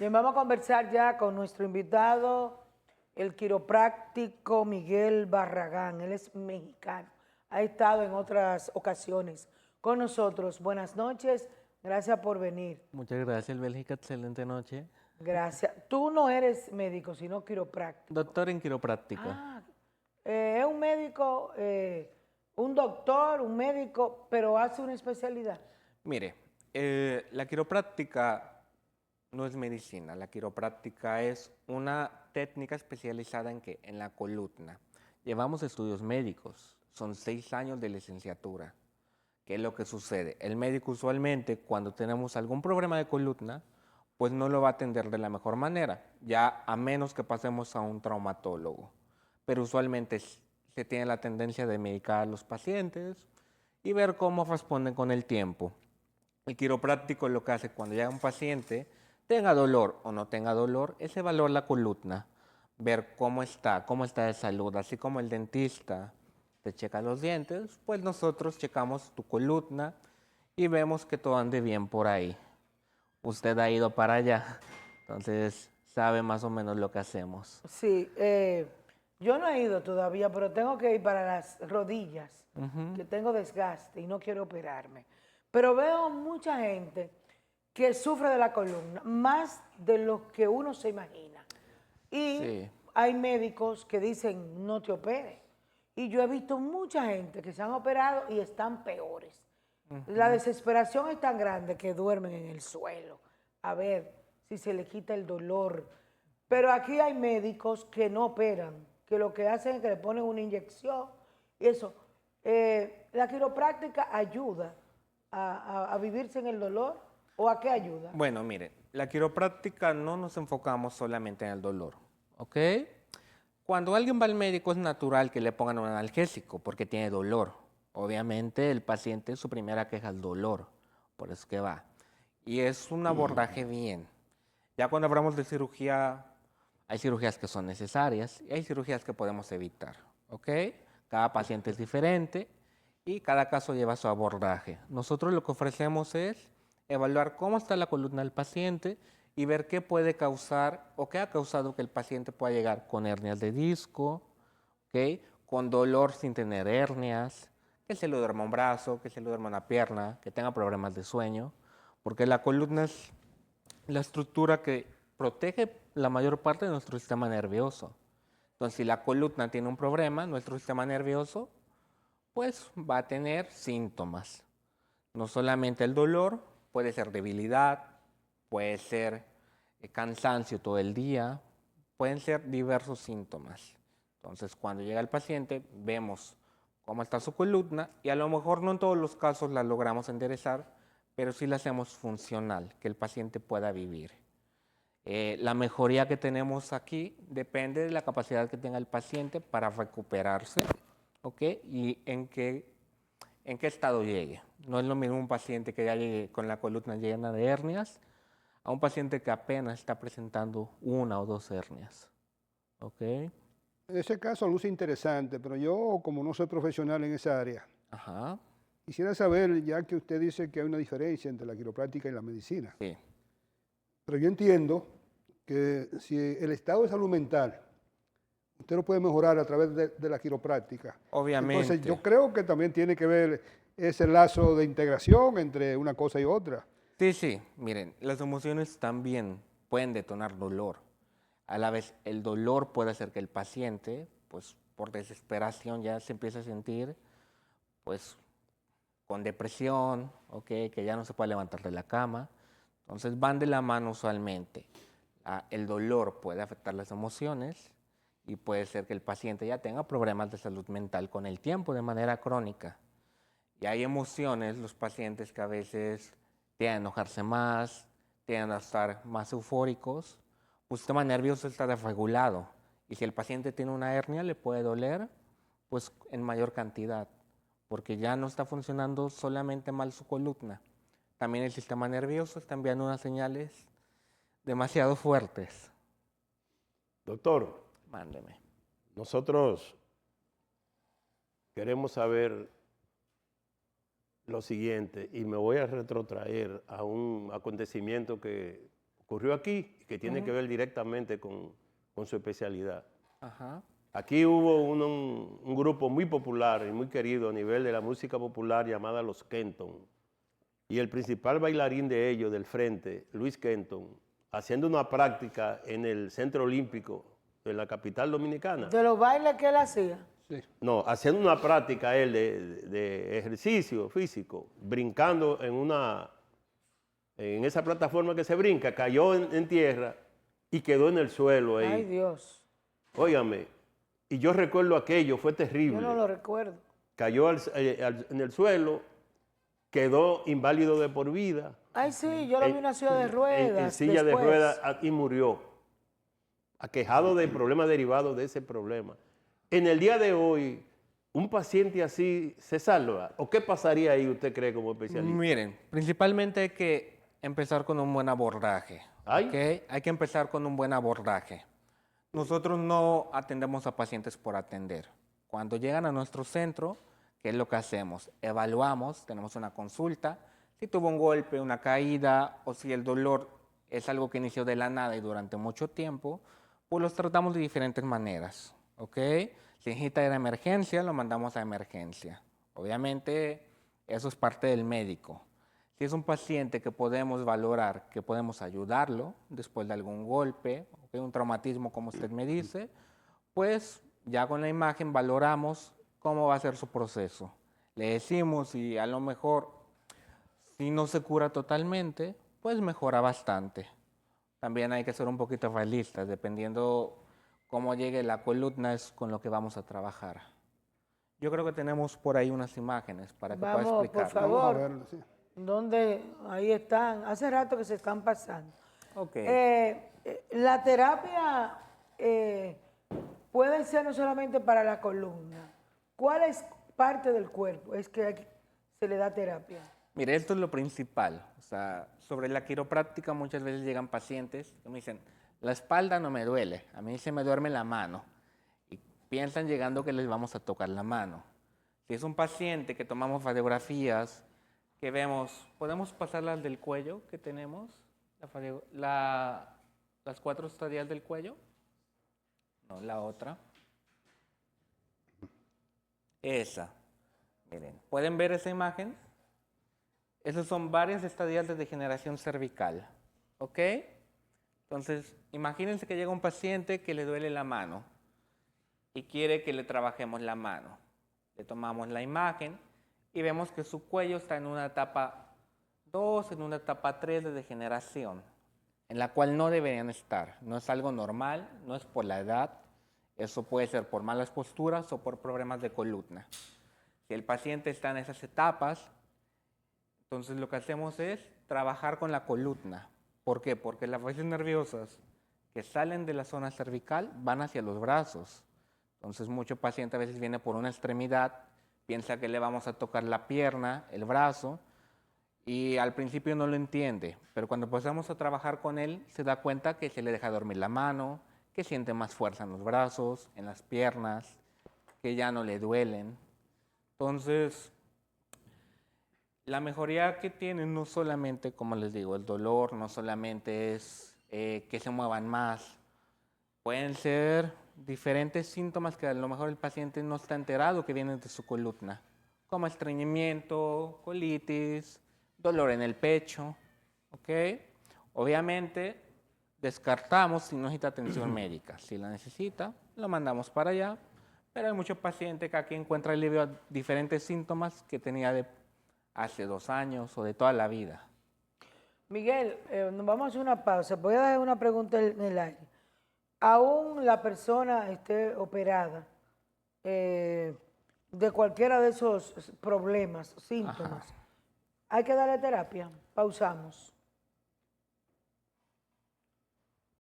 Bien, vamos a conversar ya con nuestro invitado, el quiropráctico Miguel Barragán. Él es mexicano, ha estado en otras ocasiones con nosotros. Buenas noches, gracias por venir. Muchas gracias, Bélgica. Excelente noche. Gracias. Tú no eres médico, sino quiropráctico. Doctor en quiropráctica. Ah, es un médico, un doctor, un médico, pero hace una especialidad. Mire, la quiropráctica no es medicina. La quiropráctica es una técnica especializada en qué? En la columna. Llevamos estudios médicos. Son 6 años de licenciatura. ¿Qué es lo que sucede? El médico usualmente cuando tenemos algún problema de columna, pues no lo va a atender de la mejor manera, ya a menos que pasemos a un traumatólogo. Pero usualmente se tiene la tendencia de medicar a los pacientes y ver cómo responden con el tiempo. El quiropráctico lo que hace cuando llega un paciente, tenga dolor o no tenga dolor, es evaluar la columna, ver cómo está de salud, así como el dentista te checa los dientes, pues nosotros checamos tu columna y vemos que todo ande bien por ahí. Usted ha ido para allá, entonces sabe más o menos lo que hacemos. Sí, yo no he ido todavía, pero tengo que ir para las rodillas, que tengo desgaste y no quiero operarme. Pero veo mucha gente que sufre de la columna, más de lo que uno se imagina. Y Sí. hay médicos que dicen, no te operes. Y yo he visto mucha gente que se han operado y están peores. La desesperación es tan grande que duermen en el suelo. A ver si se le quita el dolor. Pero aquí hay médicos que no operan, que lo que hacen es que le ponen una inyección y eso. La quiropráctica ayuda a vivirse en el dolor, ¿o a qué ayuda? Bueno, mire, la quiropráctica no nos enfocamos solamente en el dolor, ¿ok? Cuando alguien va al médico es natural que le pongan un analgésico porque tiene dolor. Obviamente el paciente su primera queja es el dolor, por eso que va. Y es un abordaje bien. Ya cuando hablamos de cirugía, hay cirugías que son necesarias y hay cirugías que podemos evitar, ¿ok? Cada paciente es diferente y cada caso lleva su abordaje. Nosotros lo que ofrecemos es evaluar cómo está la columna del paciente y ver qué puede causar o qué ha causado que el paciente pueda llegar con hernias de disco, ¿ok? Con dolor sin tener hernias, que se le duerma un brazo, que se le duerma una pierna, que tenga problemas de sueño, porque la columna es la estructura que protege la mayor parte de nuestro sistema nervioso. Entonces, si la columna tiene un problema, nuestro sistema nervioso, pues va a tener síntomas. No solamente el dolor, puede ser debilidad, puede ser cansancio todo el día, pueden ser diversos síntomas. Entonces, cuando llega el paciente, vemos cómo está su columna y a lo mejor no en todos los casos la logramos enderezar, pero sí la hacemos funcional, que el paciente pueda vivir. La mejoría que tenemos aquí depende de la capacidad que tenga el paciente para recuperarse, ¿ok? Y en qué estado llegue. No es lo mismo un paciente que ya llegue con la columna llena de hernias a un paciente que apenas está presentando una o dos hernias, ¿ok? Ese caso luce interesante, pero yo, como no soy profesional en esa área, Ajá, quisiera saber, ya que usted dice que hay una diferencia entre la quiropráctica y la medicina, sí, pero yo entiendo que si el estado de salud mental usted lo puede mejorar a través de la quiropráctica, entonces obviamente. yo creo que también tiene que ver ese lazo de integración entre una cosa y otra. Sí, sí, miren, las emociones también pueden detonar dolor. A la vez, el dolor puede hacer que el paciente, pues por desesperación ya se empiece a sentir, pues con depresión, ¿ok? Que ya no se puede levantar de la cama. Entonces van de la mano usualmente. El dolor puede afectar las emociones y puede ser que el paciente ya tenga problemas de salud mental con el tiempo de manera crónica. Y hay emociones, los pacientes que a veces tienden a enojarse más, tienden a estar más eufóricos. Pues el sistema nervioso está desregulado. Y si el paciente tiene una hernia, le puede doler, pues en mayor cantidad, porque ya no está funcionando solamente mal su columna. También el sistema nervioso está enviando unas señales demasiado fuertes. Doctor, Mándeme. nosotros queremos saber lo siguiente y me voy a retrotraer a un acontecimiento que ocurrió aquí y que tiene que ver directamente con su especialidad. Ajá. Aquí hubo un grupo muy popular y muy querido a nivel de la música popular llamada Los Kenton. Y el principal bailarín de ellos, del frente, Luis Kenton, haciendo una práctica en el Centro Olímpico de la capital dominicana. De los bailes que él hacía. Sí. No, haciendo una práctica él de ejercicio físico, brincando en esa plataforma que se brinca, cayó en tierra y quedó en el suelo ahí. Ay, Dios. Óigame, y yo recuerdo aquello, fue terrible. Yo no lo recuerdo. Cayó en el suelo, quedó inválido de por vida. Ay, sí, yo lo vi en una silla de ruedas. En silla después. de ruedas y murió, aquejado de problemas derivados de ese problema. En el día de hoy, ¿un paciente así se salva? ¿O qué pasaría ahí, usted cree, como especialista? Miren, principalmente hay que empezar con un buen abordaje. ¿Ay? ¿Ok? Hay que empezar con un buen abordaje. Nosotros no atendemos a pacientes por atender. Cuando llegan a nuestro centro, ¿qué es lo que hacemos? Evaluamos, tenemos una consulta, si tuvo un golpe, una caída o si el dolor es algo que inició de la nada y durante mucho tiempo, pues los tratamos de diferentes maneras, ¿ok? Si necesita ir a emergencia, lo mandamos a emergencia. Obviamente, eso es parte del médico. Si es un paciente que podemos valorar, que podemos ayudarlo después de algún golpe, ¿ok? Un traumatismo, como usted me dice, pues ya con la imagen valoramos cómo va a ser su proceso. Le decimos si a lo mejor, si no se cura totalmente, pues mejora bastante. También hay que ser un poquito realistas, dependiendo cómo llegue la columna es con lo que vamos a trabajar. Yo creo que tenemos por ahí unas imágenes para que pueda Vamos, explicar. por favor. Vamos a verlo, sí. ¿Dónde? Ahí están. Hace rato que se están pasando. Ok. La terapia puede ser no solamente para la columna. ¿Cuál es parte del cuerpo? Es que se le da terapia. Mire, esto es lo principal. O sea, sobre la quiropráctica muchas veces llegan pacientes que me dicen, la espalda no me duele, a mí se me duerme la mano. Y piensan llegando que les vamos a tocar la mano. Si es un paciente que tomamos radiografías, que vemos, ¿podemos pasar las del cuello que tenemos? Las 4 estadias del cuello. No, la otra. Esa. Miren, ¿pueden ver esa imagen? Esas son varias estadias de degeneración cervical. ¿Ok? Entonces, imagínense que llega un paciente que le duele la mano y quiere que le trabajemos la mano. Le tomamos la imagen y vemos que su cuello está en una etapa 2, en una etapa 3 de degeneración, en la cual no deberían estar. No es algo normal, no es por la edad. Eso puede ser por malas posturas o por problemas de columna. Si el paciente está en esas etapas, entonces lo que hacemos es trabajar con la columna. ¿Por qué? Porque las raíces nerviosas que salen de la zona cervical van hacia los brazos. Entonces mucho paciente a veces viene por una extremidad, piensa que le vamos a tocar la pierna, el brazo, y al principio no lo entiende, pero cuando empezamos a trabajar con él se da cuenta que se le deja dormir la mano, que siente más fuerza en los brazos, en las piernas, que ya no le duelen. Entonces, la mejoría que tienen no solamente, como les digo, el dolor, no solamente es que se muevan más, pueden ser diferentes síntomas que a lo mejor el paciente no está enterado que vienen de su columna, como estreñimiento, colitis, dolor en el pecho, ¿ok? Obviamente, descartamos si no necesita atención médica. Si la necesita, lo mandamos para allá, pero hay muchos pacientes que aquí encuentran alivio a diferentes síntomas que tenía de hace 2 años o de toda la vida. Miguel, nos vamos a hacer una pausa. Voy a dar una pregunta en el aire. Aún la persona esté operada de cualquiera de esos problemas, síntomas, ¿hay que darle terapia? Pausamos.